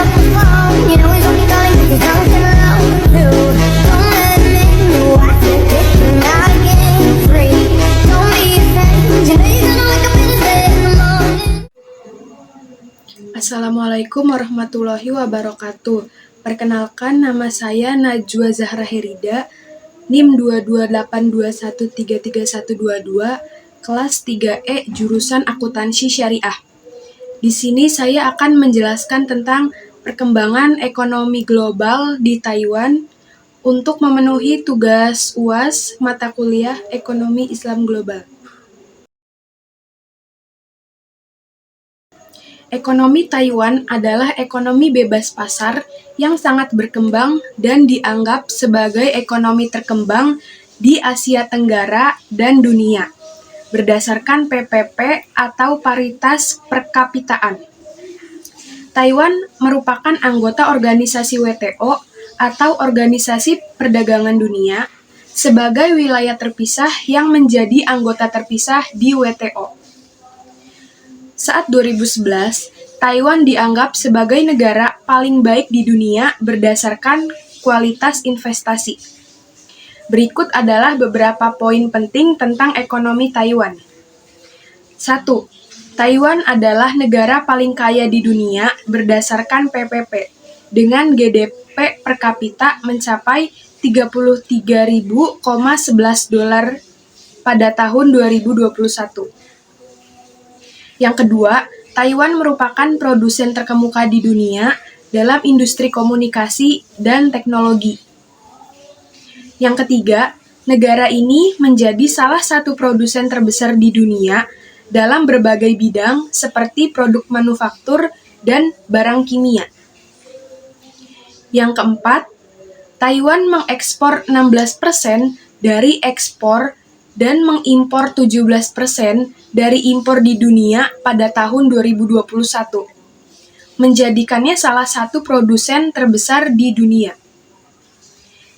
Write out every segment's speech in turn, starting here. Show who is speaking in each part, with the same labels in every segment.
Speaker 1: nothing's wrong. You know he's only calling 'cause he's something wrong too. Don't admit you have to kick him out again free. Don't be afraid. You know you're gonna wake up in his bed in the morning.
Speaker 2: Assalamualaikum warahmatullahi wabarakatuh. Perkenalkan, nama saya Najwa Zahra Herida, NIM 22821333122, kelas 3E, jurusan Akuntansi Syariah. Di sini saya akan menjelaskan tentang perkembangan ekonomi global di Taiwan untuk memenuhi tugas UAS mata kuliah Ekonomi Islam Global. Ekonomi Taiwan adalah ekonomi bebas pasar yang sangat berkembang dan dianggap sebagai ekonomi terkembang di Asia Tenggara dan dunia, berdasarkan PPP atau paritas perkapitaan. Taiwan merupakan anggota organisasi WTO atau Organisasi Perdagangan Dunia sebagai wilayah terpisah yang menjadi anggota terpisah di WTO. Saat 2011, Taiwan dianggap sebagai negara paling baik di dunia berdasarkan kualitas investasi. Berikut adalah beberapa poin penting tentang ekonomi Taiwan. 1. Taiwan adalah negara paling kaya di dunia berdasarkan PPP, dengan GDP per kapita mencapai 33.011 dolar pada tahun 2021. Yang kedua, Taiwan merupakan produsen terkemuka di dunia dalam industri komunikasi dan teknologi. Yang ketiga, negara ini menjadi salah satu produsen terbesar di dunia dalam berbagai bidang seperti produk manufaktur dan barang kimia. Yang keempat, Taiwan mengekspor 16% dari ekspor dan mengimpor 17% dari impor di dunia pada tahun 2021, menjadikannya salah satu produsen terbesar di dunia.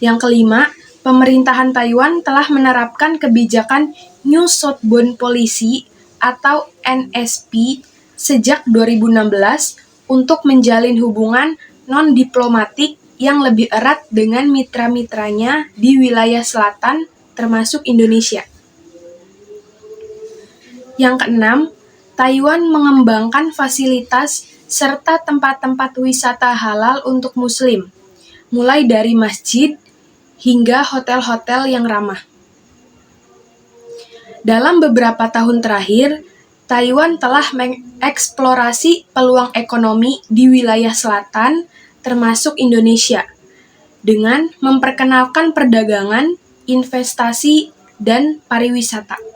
Speaker 2: Yang kelima, pemerintahan Taiwan telah menerapkan kebijakan New Southbound Policy atau NSP sejak 2016 untuk menjalin hubungan non-diplomatik yang lebih erat dengan mitra-mitranya di wilayah selatan, termasuk Indonesia. Yang keenam, Taiwan mengembangkan fasilitas serta tempat-tempat wisata halal untuk Muslim, mulai dari masjid hingga hotel-hotel yang ramah. Dalam beberapa tahun terakhir, Taiwan telah mengeksplorasi peluang ekonomi di wilayah selatan, termasuk Indonesia, dengan memperkenalkan perdagangan, investasi, dan pariwisata.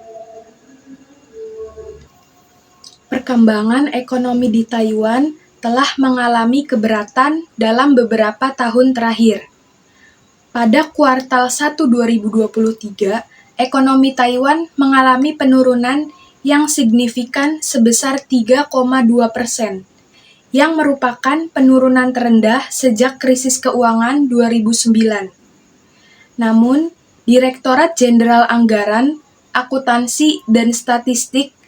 Speaker 2: Perkembangan ekonomi di Taiwan telah mengalami keberatan dalam beberapa tahun terakhir. Pada kuartal 1 2023, ekonomi Taiwan mengalami penurunan yang signifikan sebesar 3,2%, yang merupakan penurunan terendah sejak krisis keuangan 2009. Namun, Direktorat Jenderal Anggaran, Akuntansi, dan Statistik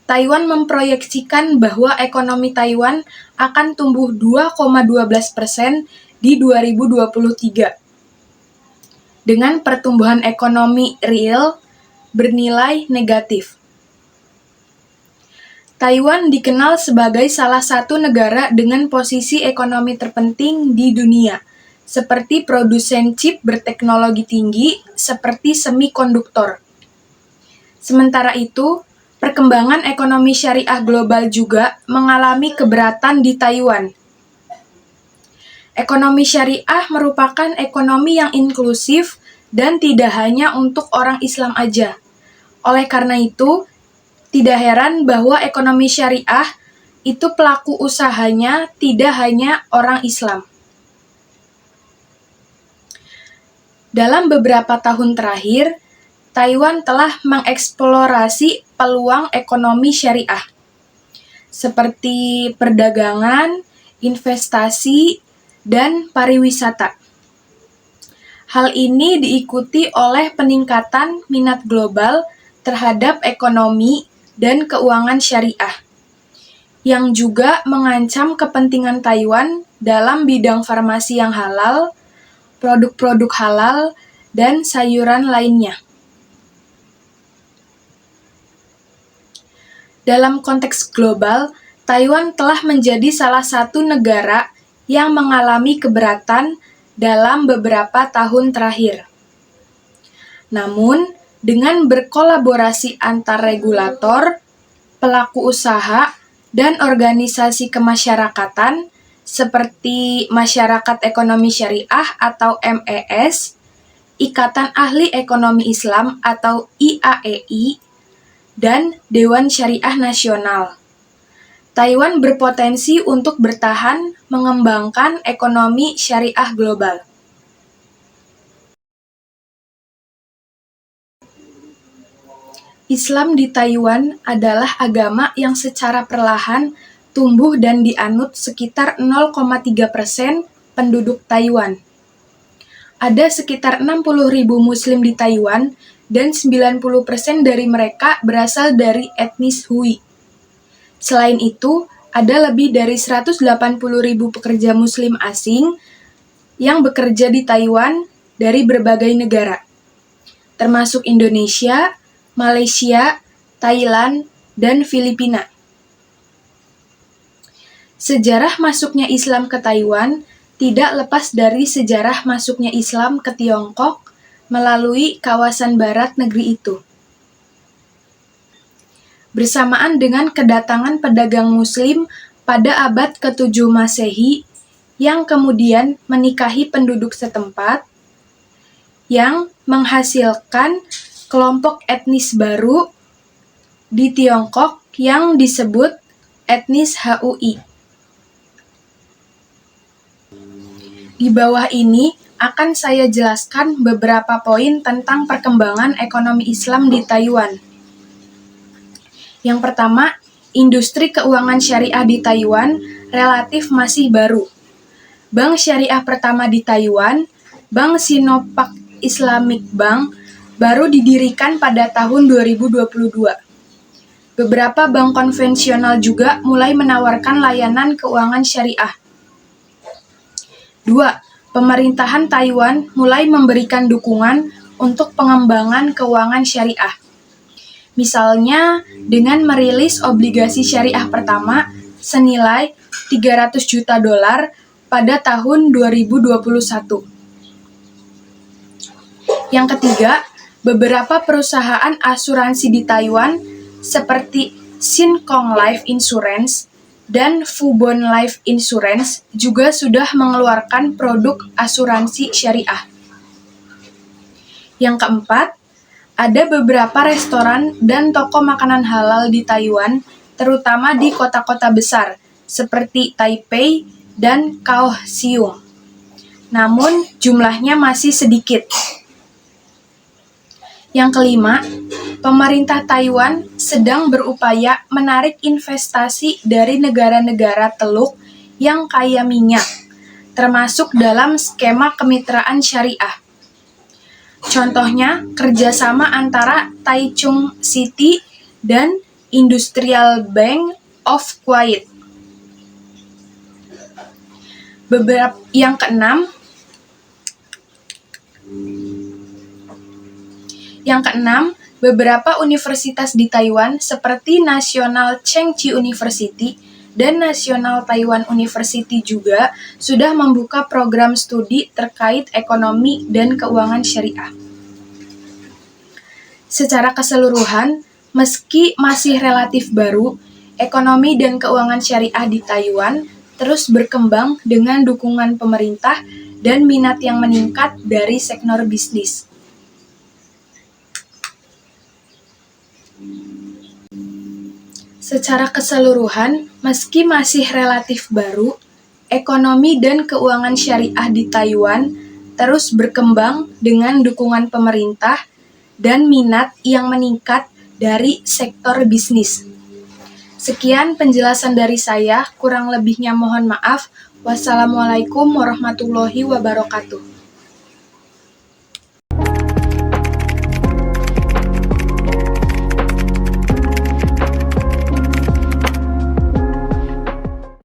Speaker 2: Taiwan memproyeksikan bahwa ekonomi Taiwan akan tumbuh 2,12% di 2023, dengan pertumbuhan ekonomi real bernilai negatif. Taiwan dikenal sebagai salah satu negara dengan posisi ekonomi terpenting di dunia, seperti produsen chip berteknologi tinggi seperti semikonduktor. Sementara itu, perkembangan ekonomi syariah global juga mengalami keberatan di Taiwan. Ekonomi syariah merupakan ekonomi yang inklusif dan tidak hanya untuk orang Islam aja. Oleh karena itu, tidak heran bahwa ekonomi syariah itu pelaku usahanya tidak hanya orang Islam. Dalam beberapa tahun terakhir, Taiwan telah mengeksplorasi peluang ekonomi syariah, seperti perdagangan, investasi, dan pariwisata. Hal ini diikuti oleh peningkatan minat global terhadap ekonomi dan keuangan syariah, yang juga mengancam kepentingan Taiwan dalam bidang farmasi yang halal, produk-produk halal, dan sayuran lainnya. Dalam konteks global, Taiwan telah menjadi salah satu negara yang mengalami keberatan dalam beberapa tahun terakhir. Namun, dengan berkolaborasi antar regulator, pelaku usaha, dan organisasi kemasyarakatan seperti Masyarakat Ekonomi Syariah atau MES, Ikatan Ahli Ekonomi Islam atau IAEI, dan Dewan Syariah Nasional. Taiwan berpotensi untuk bertahan mengembangkan ekonomi syariah global. Islam di Taiwan adalah agama yang secara perlahan tumbuh dan dianut sekitar 0,3% penduduk Taiwan. Ada sekitar 60.000 Muslim di Taiwan dan 90% dari mereka berasal dari etnis Hui. Selain itu, ada lebih dari 180.000 pekerja Muslim asing yang bekerja di Taiwan dari berbagai negara, termasuk Indonesia, Malaysia, Thailand, dan Filipina. Sejarah masuknya Islam ke Taiwan tidak lepas dari sejarah masuknya Islam ke Tiongkok melalui kawasan barat negeri itu. Bersamaan dengan kedatangan pedagang Muslim pada abad ke-7 Masehi yang kemudian menikahi penduduk setempat, yang menghasilkan kelompok etnis baru di Tiongkok yang disebut etnis Hui. Di bawah ini akan saya jelaskan beberapa poin tentang perkembangan ekonomi Islam di Taiwan. Yang pertama, industri keuangan syariah di Taiwan relatif masih baru. Bank syariah pertama di Taiwan, Bank Sinopak Islamic Bank, baru didirikan pada tahun 2022. Beberapa bank konvensional juga mulai menawarkan layanan keuangan syariah. 2. Pemerintahan Taiwan mulai memberikan dukungan untuk pengembangan keuangan syariah. Misalnya, dengan merilis obligasi syariah pertama senilai $300 juta pada tahun 2021. Yang ketiga, beberapa perusahaan asuransi di Taiwan seperti Shin Kong Life Insurance dan Fubon Life Insurance juga sudah mengeluarkan produk asuransi syariah. Yang keempat, ada beberapa restoran dan toko makanan halal di Taiwan, terutama di kota-kota besar seperti Taipei dan Kaohsiung. Namun, jumlahnya masih sedikit. Yang kelima, pemerintah Taiwan sedang berupaya menarik investasi dari negara-negara Teluk yang kaya minyak, termasuk dalam skema kemitraan syariah. Contohnya, kerjasama antara Taichung City dan Industrial Bank of Kuwait. Yang keenam, beberapa universitas di Taiwan seperti National Cheng Chi University dan National Taiwan University juga sudah membuka program studi terkait ekonomi dan keuangan syariah. Secara keseluruhan, meski masih relatif baru, ekonomi dan keuangan syariah di Taiwan terus berkembang dengan dukungan pemerintah dan minat yang meningkat dari sektor bisnis. Secara keseluruhan, meski masih relatif baru, ekonomi dan keuangan syariah di Taiwan terus berkembang dengan dukungan pemerintah dan minat yang meningkat dari sektor bisnis. Sekian penjelasan dari saya, kurang lebihnya mohon maaf. Wassalamualaikum warahmatullahi wabarakatuh.